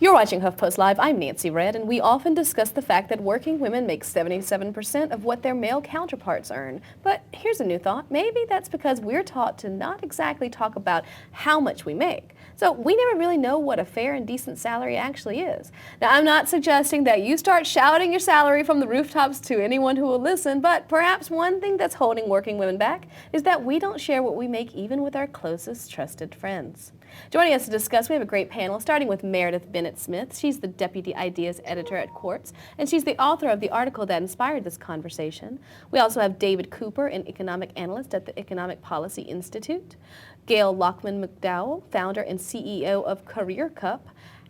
You're watching HuffPost Live. I'm Nancy Red, and we often discuss the fact that working women make 77% of what their male counterparts earn. But here's a new thought. Maybe that's because we're taught to not exactly talk about how much we make. So we never really know what a fair and decent salary actually is. Now, I'm not suggesting that you start shouting your salary from the rooftops to anyone who will listen, but perhaps one thing that's holding working women back is that we don't share what we make even with our closest trusted friends. Joining us to discuss, we have a great panel, starting with Meredith Bennett-Smith. She's the Deputy Ideas Editor at Quartz, and she's the author of the article that inspired this conversation. We also have David Cooper, an economic analyst at the Economic Policy Institute. Gayle Laakmann McDowell, founder and CEO of CareerCup.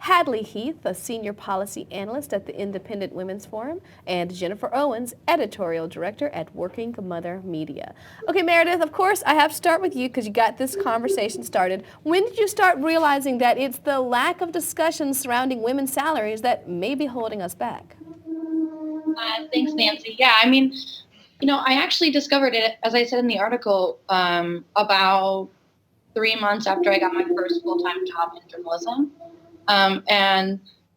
Hadley Heath, a senior policy analyst at the Independent Women's Forum, and Jennifer Owens, editorial director at Working Mother Media. Okay, Meredith, of course, I have to start with you because you got this conversation started. When did you start realizing that it's the lack of discussion surrounding women's salaries that may be holding us back? Thanks, Nancy. Yeah, I mean, I actually discovered it, as I said in the article, about 3 months after I got my first full-time job in journalism.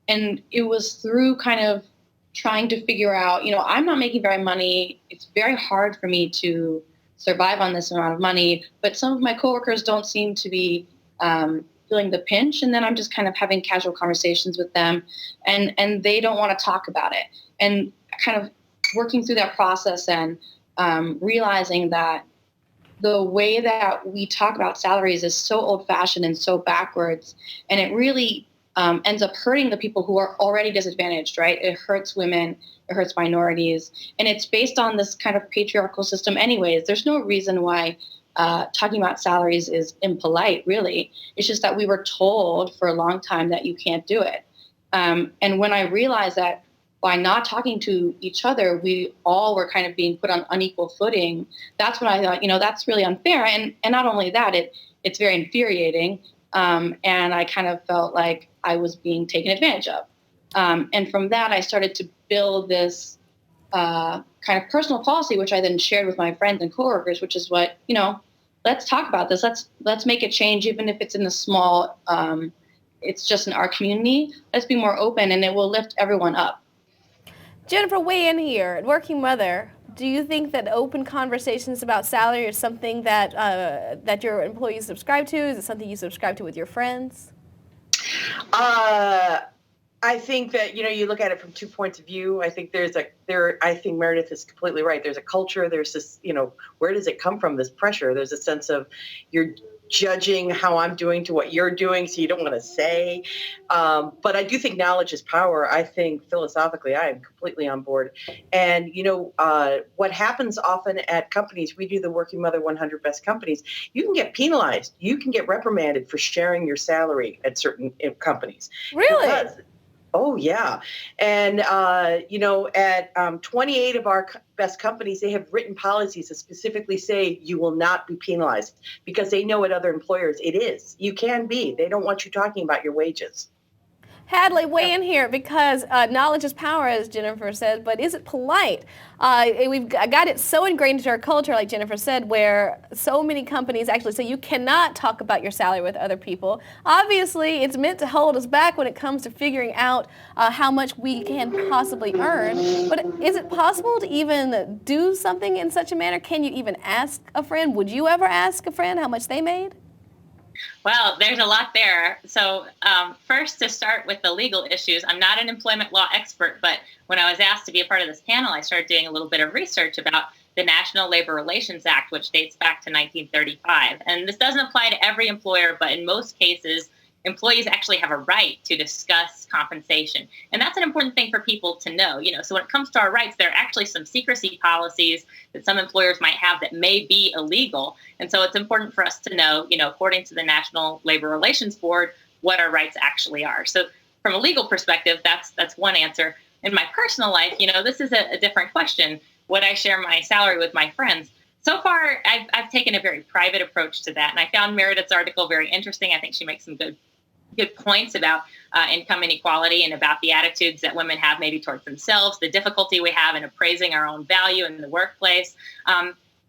And it was through kind of trying to figure out, I'm not making very money. It's very hard for me to survive on this amount of money, but some of my coworkers don't seem to be feeling the pinch. And then I'm just kind of having casual conversations with them and they don't want to talk about it. And kind of working through that process and realizing that the way that we talk about salaries is so old-fashioned and so backwards, and it really ends up hurting the people who are already disadvantaged, right? It hurts women, it hurts minorities, and it's based on this kind of patriarchal system anyways. There's no reason why talking about salaries is impolite, really. It's just that we were told for a long time that you can't do it. And when I realized that by not talking to each other, we all were kind of being put on unequal footing, that's when I thought, that's really unfair. And not only that, it's very infuriating. And I kind of felt like I was being taken advantage of. And from that, I started to build this kind of personal policy, which I then shared with my friends and coworkers, which is what, let's talk about this. Let's make a change, even if it's in the small, it's just in our community. Let's be more open and it will lift everyone up. Jennifer, weigh in here. At Working Mother, do you think that open conversations about salary is something that that your employees subscribe to? Is it something you subscribe to with your friends? I think that, you look at it from 2 points of view. I think I think Meredith is completely right. There's a culture, there's this, where does it come from, this pressure? There's a sense of you're judging how I'm doing to what you're doing, so you don't want to say. But I do think knowledge is power. I think philosophically, I am completely on board. And, what happens often at companies, we do the Working Mother 100 Best Companies, you can get penalized. You can get reprimanded for sharing your salary at certain companies. Really? Oh, yeah. And, at 28 of our best companies, they have written policies that specifically say you will not be penalized because they know at other employers it is. You can be. They don't want you talking about your wages. Hadley, weigh in here because knowledge is power, as Jennifer said, but is it polite? We've got it so ingrained into our culture, like Jennifer said, where so many companies actually say you cannot talk about your salary with other people. Obviously, it's meant to hold us back when it comes to figuring out how much we can possibly earn. But is it possible to even do something in such a manner? Can you even ask a friend? Would you ever ask a friend how much they made? Well, there's a lot there. So first, to start with the legal issues, I'm not an employment law expert, but when I was asked to be a part of this panel, I started doing a little bit of research about the National Labor Relations Act, which dates back to 1935. And this doesn't apply to every employer, but in most cases, employees actually have a right to discuss compensation. And that's an important thing for people to know. So when it comes to our rights, there are actually some secrecy policies that some employers might have that may be illegal. And so it's important for us to know, according to the National Labor Relations Board, what our rights actually are. So from a legal perspective, that's one answer. In my personal life, this is a different question. Would I share my salary with my friends? So far, I've taken a very private approach to that. And I found Meredith's article very interesting. I think she makes some good points about income inequality and about the attitudes that women have maybe towards themselves, the difficulty we have in appraising our own value in the workplace.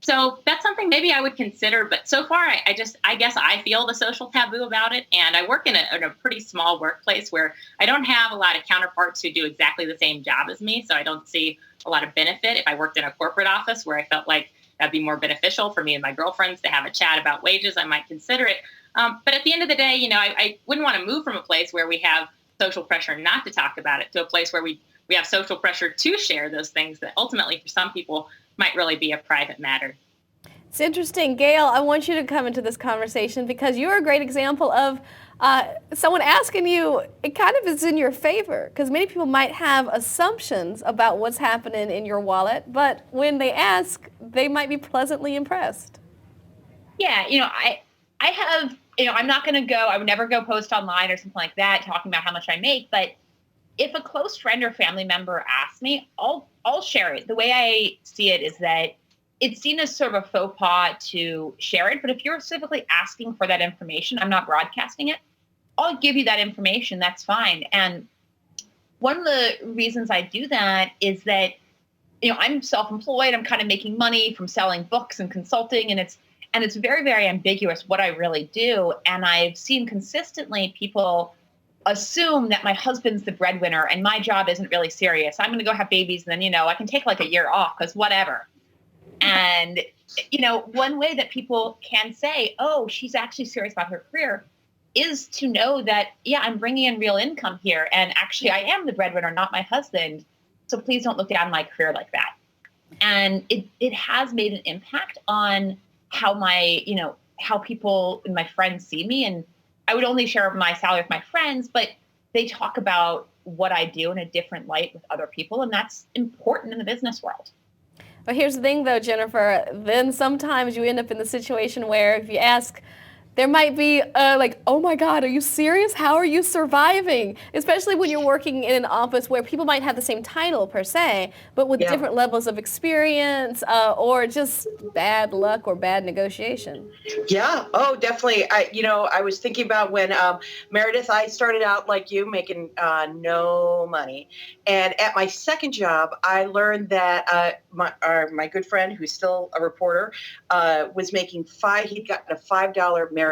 So that's something maybe I would consider, but so far I guess I feel the social taboo about it. And I work in a pretty small workplace where I don't have a lot of counterparts who do exactly the same job as me. So I don't see a lot of benefit. If I worked in a corporate office where I felt like that'd be more beneficial for me and my girlfriends to have a chat about wages, I might consider it. But at the end of the day, I wouldn't want to move from a place where we have social pressure not to talk about it to a place where we have social pressure to share those things that ultimately for some people might really be a private matter. It's interesting. Gayle, I want you to come into this conversation because you're a great example of someone asking you, it kind of is in your favor, because many people might have assumptions about what's happening in your wallet, but when they ask, they might be pleasantly impressed. Yeah, I have, I'm not going to go, I would never go post online or something like that talking about how much I make, but if a close friend or family member asks me, I'll share it. The way I see it is that it's seen as sort of a faux pas to share it. But if you're specifically asking for that information, I'm not broadcasting it. I'll give you that information. That's fine. And one of the reasons I do that is that, I'm self-employed. I'm kind of making money from selling books and consulting. And it's very, very ambiguous what I really do. And I've seen consistently people assume that my husband's the breadwinner and my job isn't really serious. I'm going to go have babies and then, I can take like a year off because whatever. And, one way that people can say, oh, she's actually serious about her career is to know that, yeah, I'm bringing in real income here. And actually I am the breadwinner, not my husband. So please don't look down my career like that. And it has made an impact on how how people and my friends see me. And I would only share my salary with my friends, but they talk about what I do in a different light with other people. And that's important in the business world. But here's the thing, though, Jennifer. Then sometimes you end up in the situation where if you ask, there might be like, oh my God, are you serious? How are you surviving? Especially when you're working in an office where people might have the same title per se, but with different levels of experience or just bad luck or bad negotiation. Yeah. Oh, definitely. I was thinking about when Meredith, I started out like you, making no money. And at my second job, I learned that my good friend, who's still a reporter, was making he'd gotten a $5 merit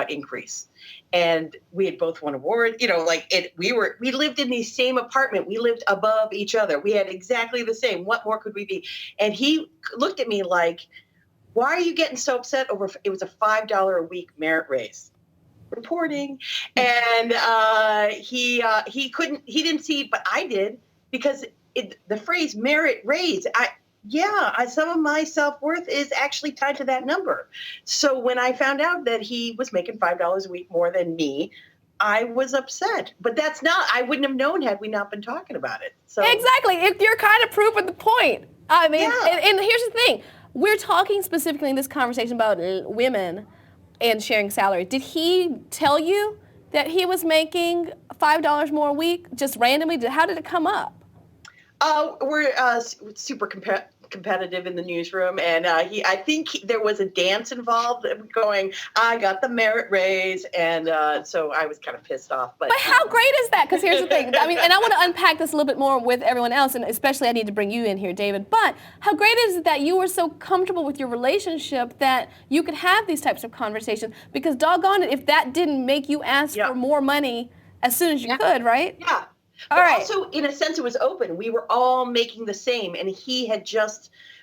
increase. And we had both won awards, we lived in the same apartment. We lived above each other. We had exactly the same. What more could we be? And he looked at me like, why are you getting so upset over, it was a $5 a week merit raise. Reporting. And he didn't see it, but I did, because the phrase merit raise, some of my self-worth is actually tied to that number. So when I found out that he was making $5 a week more than me, I was upset. But I wouldn't have known had we not been talking about it. So exactly. If you're kind of proving the point. I mean, and here's the thing. We're talking specifically in this conversation about women and sharing salary. Did he tell you that he was making $5 more a week just randomly? How did it come up? We're super competitive in the newsroom, and I think there was a dance involved going, I got the merit raise, and so I was kind of pissed off. But how great is that? Because here's the thing. I mean, and I want to unpack this a little bit more with everyone else, and especially I need to bring you in here, David. But how great is it that you were so comfortable with your relationship that you could have these types of conversations? Because doggone it, if that didn't make you ask for more money as soon as you could, right? Yeah. But also, in a sense, it was open. We were all making the same, and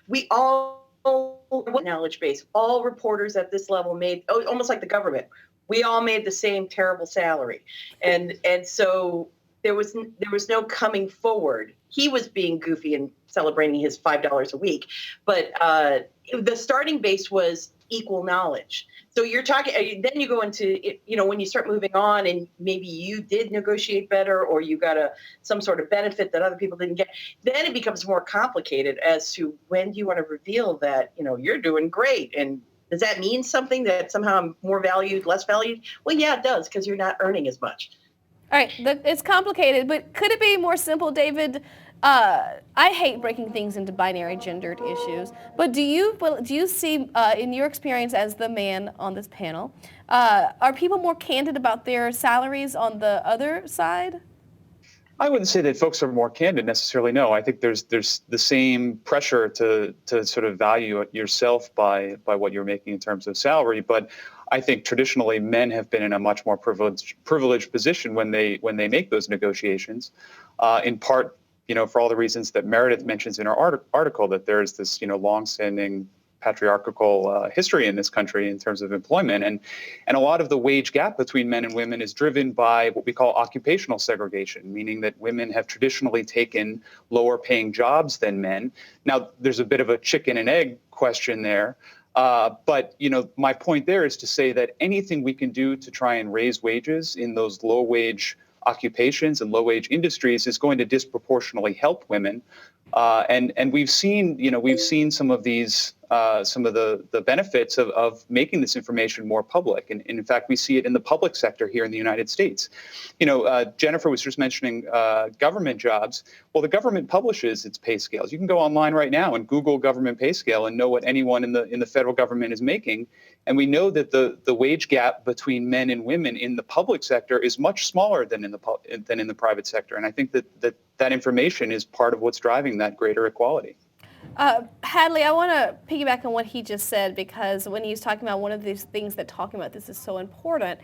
we all knowledge base. All reporters at this level made, almost like the government. We all made the same terrible salary, and so there was no coming forward. He was being goofy and celebrating his $5 a week, but the starting base was equal knowledge. So you're talking, then you go into, when you start moving on and maybe you did negotiate better or you got some sort of benefit that other people didn't get, then it becomes more complicated as to when do you want to reveal that, you're doing great. And does that mean something that somehow I'm more valued, less valued? Well, yeah, it does, because you're not earning as much. All right, it's complicated, but could it be more simple, David? I hate breaking things into binary gendered issues, but do you see, in your experience as the man on this panel, are people more candid about their salaries on the other side? I wouldn't say that folks are more candid necessarily. No, I think there's the same pressure to sort of value yourself by what you're making in terms of salary. But I think traditionally men have been in a much more privileged position when they make those negotiations, in part, for all the reasons that Meredith mentions in her article, that there's this longstanding patriarchal history in this country in terms of employment, and a lot of the wage gap between men and women is driven by what we call occupational segregation, meaning that women have traditionally taken lower paying jobs than men. Now, there's a bit of a chicken and egg question there, but my point there is to say that anything we can do to try and raise wages in those low wage occupations and low wage industries is going to disproportionately help women. And we've seen some of these, some of the benefits of making this information more public. And in fact, we see it in the public sector here in the United States. Jennifer was just mentioning government jobs. Well, the government publishes its pay scales. You can go online right now and Google government pay scale and know what anyone in the federal government is making. And we know that the wage gap between men and women in the public sector is much smaller than in the private sector. And I think that information is part of what's driving that greater equality. Hadley, I want to piggyback on what he just said, because when he was talking about one of these things that talking about this is so important,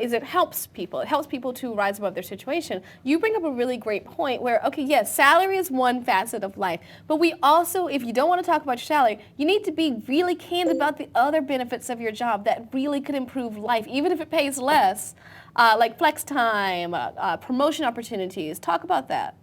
is it helps people. It helps people to rise above their situation. You bring up a really great point where, okay, yes, salary is one facet of life, but we also, if you don't want to talk about your salary, you need to be really candid about the other benefits of your job that really could improve life, even if it pays less, like flex time, promotion opportunities. Talk about that.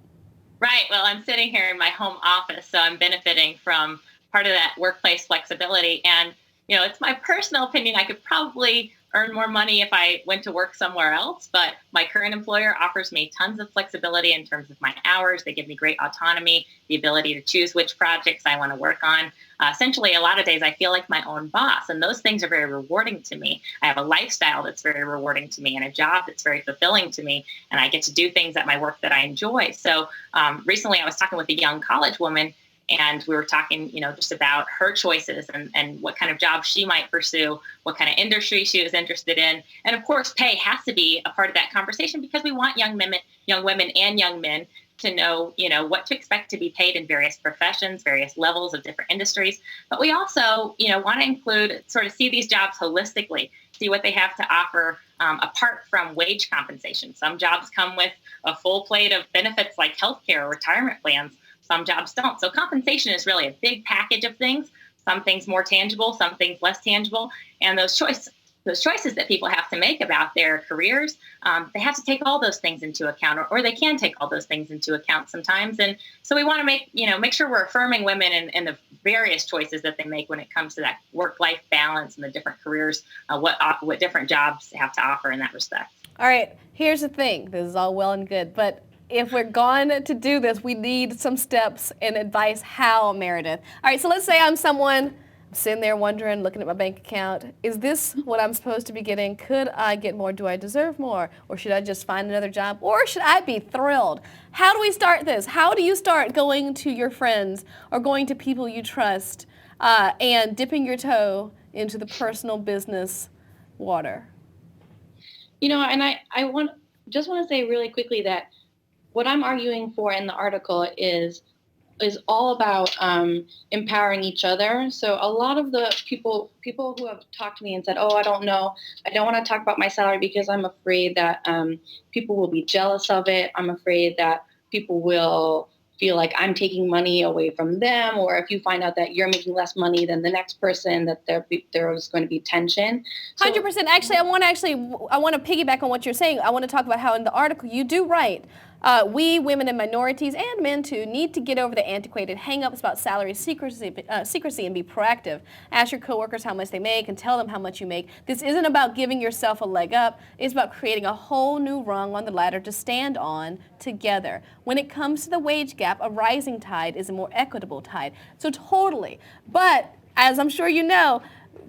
Right. Well, I'm sitting here in my home office, so I'm benefiting from part of that workplace flexibility. And, it's my personal opinion. I could probably earn more money if I went to work somewhere else, but my current employer offers me tons of flexibility in terms of my hours. They give me great autonomy, the ability to choose which projects I want to work on. Essentially, a lot of days I feel like my own boss, and those things are very rewarding to me. I have a lifestyle that's very rewarding to me and a job that's very fulfilling to me, and I get to do things at my work that I enjoy. So recently I was talking with a young college woman, and we were talking, just about her choices and what kind of job she might pursue, what kind of industry she was interested in. And of course, pay has to be a part of that conversation, because we want young women and young men to know, what to expect to be paid in various professions, various levels of different industries. But we also, want to include, sort of see these jobs holistically, see what they have to offer apart from wage compensation. Some jobs come with a full plate of benefits like healthcare or retirement plans. Some jobs don't. So compensation is really a big package of things, some things more tangible, some things less tangible. And those choices that people have to make about their careers, they have to take all those things into account, or they can take all those things into account sometimes. And so we want to make sure we're affirming women in the various choices that they make when it comes to that work-life balance and the different careers, what different jobs have to offer in that respect. All right, here's the thing. This is all well and good, but if we're going to do this, we need some steps and advice. How, Meredith? All right, so let's say I'm someone sitting there wondering, looking at my bank account, is this what I'm supposed to be getting? Could I get more? Do I deserve more? Or should I just find another job? Or should I be thrilled? How do we start this? How do you start going to your friends or going to people you trust and dipping your toe into the personal business water? And I just want to say really quickly that what I'm arguing for in the article is all about empowering each other. So a lot of the people who have talked to me and said, I don't know, I don't want to talk about my salary because I'm afraid that people will be jealous of it. I'm afraid that people will feel like I'm taking money away from them, or if you find out that you're making less money than the next person, that there is going to be tension. 100%. Actually, I want to piggyback on what you're saying. I want to talk about how in the article you do write, we, women and minorities, and men too, need to get over the antiquated hang-ups about salary secrecy and be proactive. Ask your coworkers how much they make and tell them how much you make. This isn't about giving yourself a leg up. It's about creating a whole new rung on the ladder to stand on together. When it comes to the wage gap, a rising tide is a more equitable tide. So totally. But as I'm sure you know,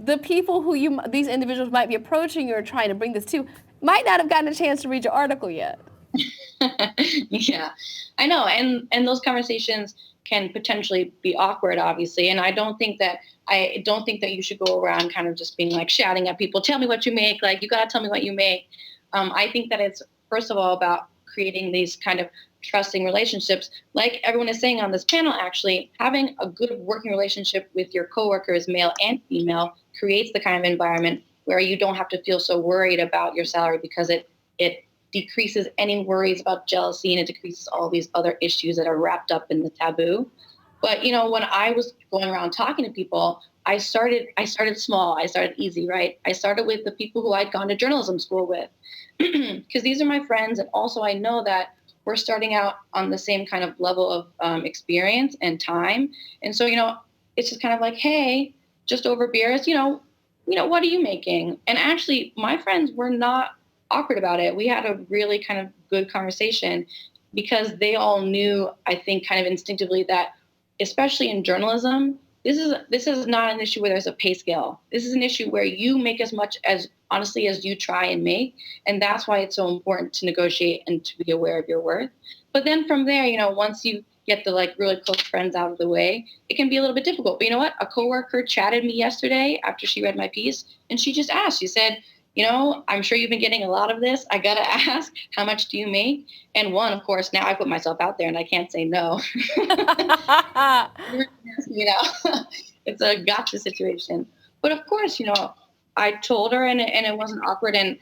the people who these individuals might be approaching or trying to bring this to might not have gotten a chance to read your article yet. Yeah, I know. And those conversations can potentially be awkward, obviously. And I don't think that you should go around kind of just being like shouting at people, tell me what you make. Like, you got to tell me what you make. I think that it's, first of all, about creating these kind of trusting relationships. Like everyone is saying on this panel, actually, having a good working relationship with your coworkers, male and female, creates the kind of environment where you don't have to feel so worried about your salary, because it decreases any worries about jealousy, and it decreases all these other issues that are wrapped up in the taboo. But, when I was going around talking to people, I started small. I started easy, right? I started with the people who I'd gone to journalism school with, because these are my friends. And also I know that we're starting out on the same kind of level of experience and time. And so, it's just kind of like, hey, just over beers, what are you making? And actually, my friends were not awkward about it. We had a really kind of good conversation, because they all knew, I think, kind of instinctively that, especially in journalism, this is not an issue where there's a pay scale. This is an issue where you make as much as honestly as you try and make. And that's why it's so important to negotiate and to be aware of your worth. But then from there, once you get the really close friends out of the way, it can be a little bit difficult. But you know what? A coworker chatted me yesterday after she read my piece, and she just asked, she said, I'm sure you've been getting a lot of this. I got to ask, how much do you make? And one, of course, now I put myself out there and I can't say no. It's a gotcha situation. But of course, I told her, and it wasn't awkward. And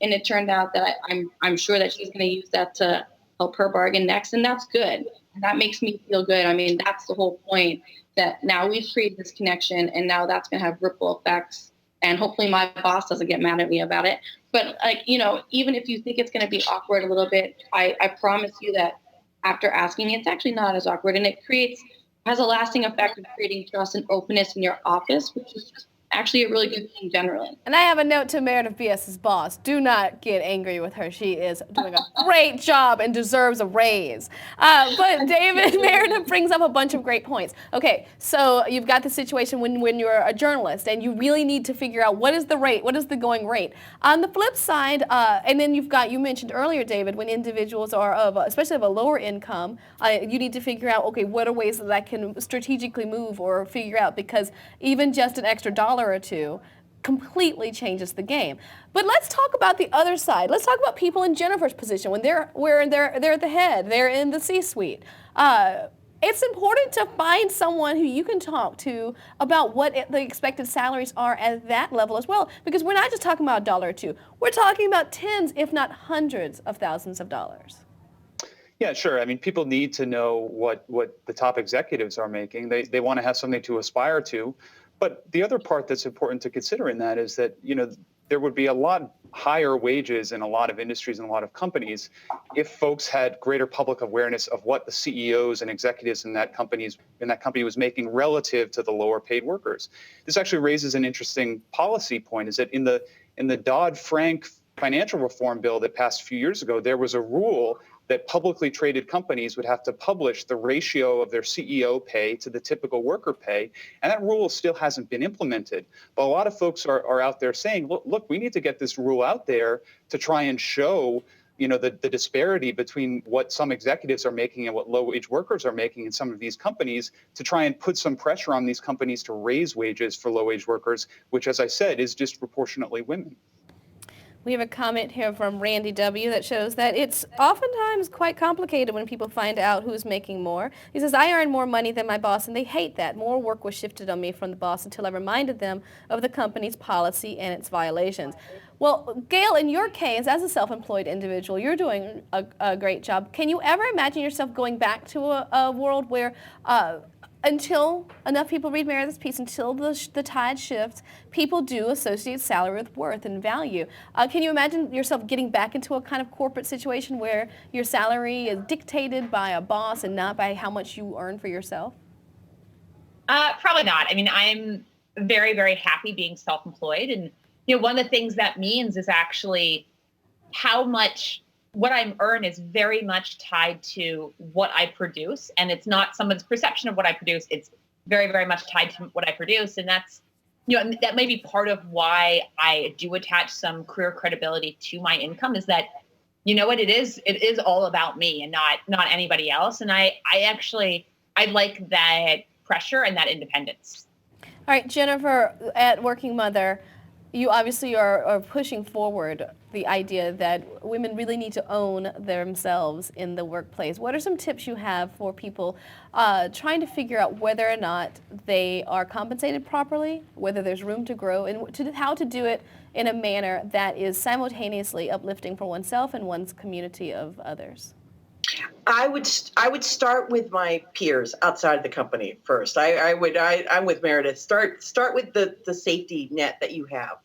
it turned out that I'm sure that she's going to use that to help her bargain next. And that's good. And that makes me feel good. I mean, that's the whole point, that now we've created this connection, and now that's going to have ripple effects. And hopefully my boss doesn't get mad at me about it. But even if you think it's going to be awkward a little bit, I promise you that after asking, it's actually not as awkward. And it has a lasting effect of creating trust and openness in your office, which is actually a really good thing generally. And I have a note to Meredith BS's boss. Do not get angry with her. She is doing a great job and deserves a raise. But David, Meredith brings up a bunch of great points. Okay, so you've got the situation when you're a journalist and you really need to figure out what is the rate, what is the going rate. On the flip side, and then you mentioned earlier, David, when individuals are especially of a lower income, you need to figure out, okay, what are ways that I can strategically move or figure out, because even just an extra dollar or two completely changes the game. But let's talk about the other side. Let's talk about people in Jennifer's position when they're at the head, they're in the C-suite. It's important to find someone who you can talk to about what the expected salaries are at that level as well, because we're not just talking about a dollar or two. We're talking about tens, if not hundreds of thousands of dollars. Yeah, sure. I mean, people need to know what the top executives are making. They want to have something to aspire to. But the other part that's important to consider in that is that, there would be a lot higher wages in a lot of industries and a lot of companies if folks had greater public awareness of what the CEOs and executives in that company was making relative to the lower paid workers. This actually raises an interesting policy point, is that in the Dodd-Frank financial reform bill that passed a few years ago, there was a rule that publicly traded companies would have to publish the ratio of their CEO pay to the typical worker pay. And that rule still hasn't been implemented. But a lot of folks are out there saying, look, we need to get this rule out there to try and show the disparity between what some executives are making and what low-wage workers are making in some of these companies, to try and put some pressure on these companies to raise wages for low-wage workers, which, as I said, is disproportionately women. We have a comment here from Randy W. that shows that it's oftentimes quite complicated when people find out who's making more. He says, I earn more money than my boss, and they hate that. More work was shifted on me from the boss until I reminded them of the company's policy and its violations. Well, Gayle, in your case, as a self-employed individual, you're doing a great job. Can you ever imagine yourself going back to a world where until enough people read Meredith's piece, until the tide shifts, people do associate salary with worth and value. Can you imagine yourself getting back into a kind of corporate situation where your salary is dictated by a boss and not by how much you earn for yourself? Probably not. I mean, I'm very, very happy being self-employed. And, one of the things that means is actually how much what I earn is very much tied to what I produce, and it's not someone's perception of what I produce. It's very, very much tied to what I produce, and that's, that may be part of why I do attach some career credibility to my income, is that, what it is all about me and not anybody else. And I like that pressure and that independence. All right, Jennifer, at Working Mother, you obviously are pushing forward the idea that women really need to own themselves in the workplace. What are some tips you have for people trying to figure out whether or not they are compensated properly, whether there's room to grow, and how to do it in a manner that is simultaneously uplifting for oneself and one's community of others? I would start with my peers outside the company first. I'm with Meredith. Start with the safety net that you have,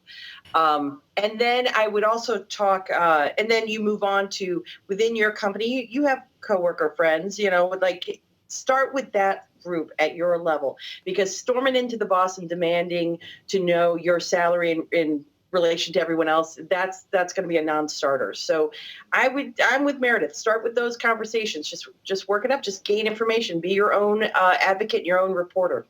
and then I would also talk. And then you move on to within your company. You have coworker friends. Like start with that group at your level, because storming into the boss and demanding to know your salary in relation to everyone else, that's going to be a non-starter. So I'm with Meredith. Start with those conversations. Just work it up. Just gain information. Be your own advocate, your own reporter.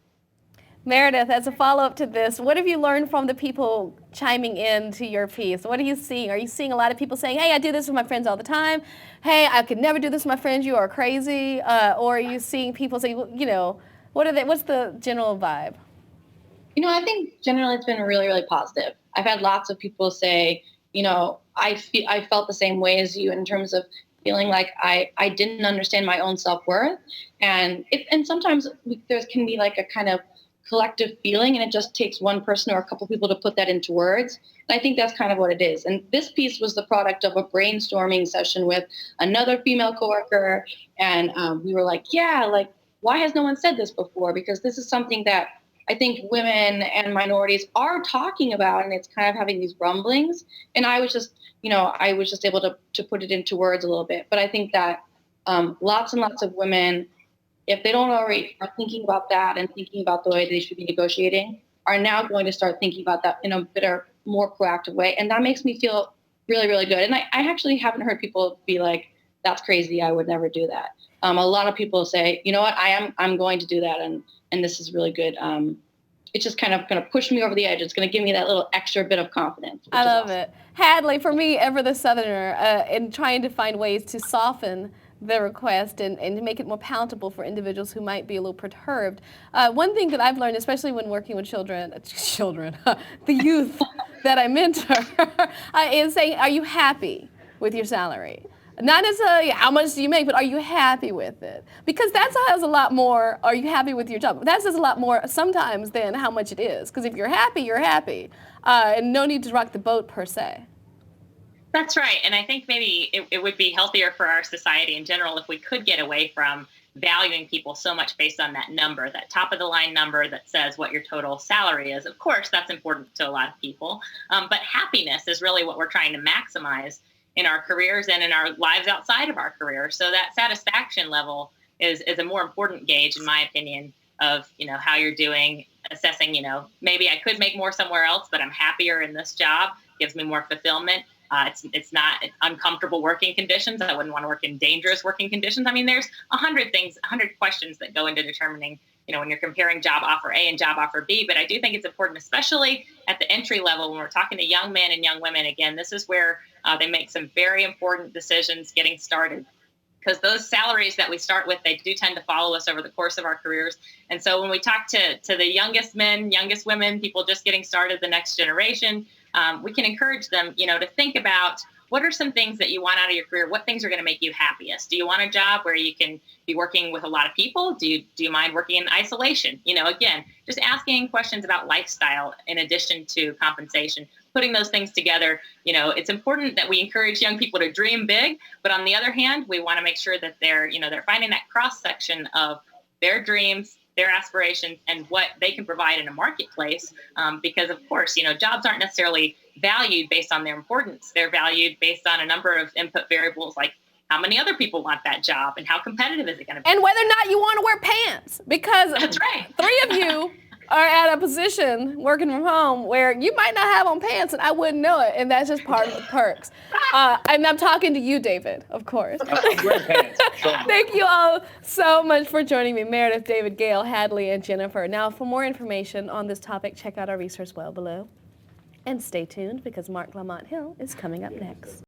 Meredith, as a follow-up to this, what have you learned from the people chiming in to your piece? What are you seeing? Are you seeing a lot of people saying, hey, I do this with my friends all the time. Hey, I could never do this with my friends. You are crazy. Or are you seeing people say, what's the general vibe? I think generally it's been really, really positive. I've had lots of people say, I felt the same way as you in terms of feeling like I didn't understand my own self-worth. And sometimes there can be like a kind of collective feeling, and it just takes one person or a couple people to put that into words. And I think that's kind of what it is. And this piece was the product of a brainstorming session with another female coworker. And we were like, why has no one said this before? Because this is something that I think women and minorities are talking about, and it's kind of having these rumblings. And I was just able to put it into words a little bit. But I think that lots and lots of women, if they don't already are thinking about that and thinking about the way they should be negotiating, are now going to start thinking about that in a better, more proactive way. And that makes me feel really, really good. And I actually haven't heard people be like, that's crazy, I would never do that. A lot of people say, you know what, I'm going to do that. And this is really good. It's just kind of going to push me over the edge. It's going to give me that little extra bit of confidence. I love it. Hadley, for me, ever the Southerner, in trying to find ways to soften the request and to make it more palatable for individuals who might be a little perturbed. One thing that I've learned, especially when working with children, the youth that I mentor, is saying, are you happy with your salary? Not necessarily how much do you make, but are you happy with it? Because that says a lot more, are you happy with your job? That says a lot more sometimes than how much it is. Because if you're happy, you're happy. And no need to rock the boat per se. That's right. And I think maybe it would be healthier for our society in general if we could get away from valuing people so much based on that number, that top of the line number that says what your total salary is. Of course, that's important to a lot of people. But happiness is really what we're trying to maximize in our careers and in our lives outside of our career. So that satisfaction level is a more important gauge, in my opinion, of, how you're doing, assessing, maybe I could make more somewhere else, but I'm happier in this job, gives me more fulfillment. It's not uncomfortable working conditions. I wouldn't want to work in dangerous working conditions. I mean, there's 100 questions that go into determining, when you're comparing job offer A and job offer B. But I do think it's important, especially at the entry level, when we're talking to young men and young women. Again, this is where they make some very important decisions getting started. Because those salaries that we start with, they do tend to follow us over the course of our careers. And so when we talk to the youngest men, youngest women, people just getting started, the next generation, we can encourage them, to think about what are some things that you want out of your career? What things are going to make you happiest? Do you want a job where you can be working with a lot of people? Do you mind working in isolation? Again, just asking questions about lifestyle in addition to compensation. Putting those things together, it's important that we encourage young people to dream big, but on the other hand, we want to make sure that they're finding that cross section of their dreams, their aspirations, and what they can provide in a marketplace. Because of course, jobs aren't necessarily valued based on their importance. They're valued based on a number of input variables, like how many other people want that job and how competitive is it going to be. And whether or not you want to wear pants, because that's right. 3 of you are at a position working from home where you might not have on pants and I wouldn't know it, and that's just part of the perks. And I'm talking to you, David, of course. I'm wearing pants. Thank you all so much for joining me, Meredith, David, Gayle, Hadley, and Jennifer. Now, for more information on this topic, check out our resource well below. And stay tuned because Mark Lamont Hill is coming up next.